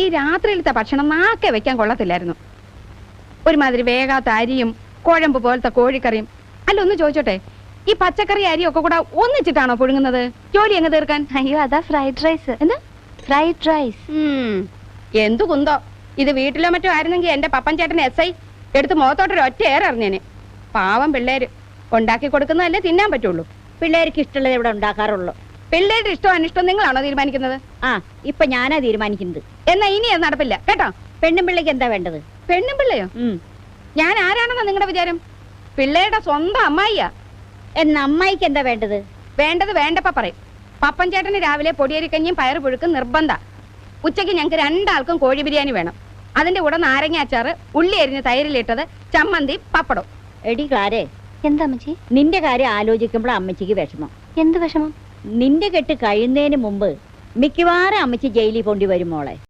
ഈ രാത്രിയിലത്തെ ഭക്ഷണം നാക്കെ വെക്കാൻ കൊള്ളത്തില്ലായിരുന്നു. ഒരുമാതിരി വേഗാത്ത അരിയും കുഴമ്പ് പോലത്തെ കോഴിക്കറിയും. അല്ല, ഒന്ന് ചോദിച്ചോട്ടെ, ഈ പച്ചക്കറി അരിയൊക്കെ കൂടെ ഒന്നിച്ചിട്ടാണോ പുഴുങ്ങുന്നത് ജോലി എങ്ങ് തീർക്കാൻ? അയ്യോ, അതാ ഫ്രൈഡ് റൈസ്. എന്താ ഫ്രൈഡ് റൈസ്? എന്തു കുന്തോ. ഇത് വീട്ടിലോ മറ്റോ ആയിരുന്നെങ്കിൽ എന്റെ പപ്പൻ ചേട്ടൻ SI എടുത്ത് മുഖത്തോട്ടൊരു ഒറ്റ ഏറിഞ്ഞേന്. പാവം പിള്ളേര് ഉണ്ടാക്കി കൊടുക്കുന്നതല്ലേ തിന്നാൻ പറ്റുള്ളൂ. പിള്ളേർക്ക് ഇഷ്ടമുള്ളത് ഇവിടെ ഉണ്ടാക്കാറുള്ളൂ. പിള്ളേരുടെ ഇഷ്ടം അനിഷ്ടം നിങ്ങളാണോ തീരുമാനിക്കുന്നത്? ഇപ്പൊ ഞാനാ തീരുമാനിക്കുന്നത്. എന്നാ ഇനി അത് നടപ്പില്ല കേട്ടോ. പെണ്ണും പിള്ളേക്ക് എന്താ വേണ്ടത്? പെണ്ണും പിള്ളയോ? ഞാൻ ആരാണെന്നാ നിങ്ങളുടെ വിചാരം? പിള്ളേരുടെ സ്വന്തം അമ്മായിയാ. എന്നാ അമ്മായിക്ക് എന്താ വേണ്ടത്? വേണ്ടത് വേണ്ടപ്പ പറയും. പപ്പൻ ചേട്ടന് രാവിലെ പൊടിയരിക്കഞ്ഞും പയറ് പുഴുക്കും നിർബന്ധ. ഉച്ചയ്ക്ക് ഞങ്ങൾക്ക് രണ്ടാൾക്കും കോഴി ബിരിയാണി വേണം. അതിന്റെ കൂടെ നാരങ്ങ അച്ചാറ്, ഉള്ളി അരിഞ്ഞ് തൈരിലിട്ടത്, ചമ്മന്തി, പപ്പടം. എടി ക്ലാരേ, എന്താ അമ്മച്ചി? നിന്റെ കാര്യം ആലോചിക്കുമ്പോൾ അമ്മച്ചിക്ക് വിഷമം. എന്ത് വിഷമം? നിന്റെ കെട്ട് കഴിയുന്നതിന് മുമ്പ് മിക്കവാറും അമ്മച്ചി ജയിലിൽ പോണ്ടി വരും മോളെ.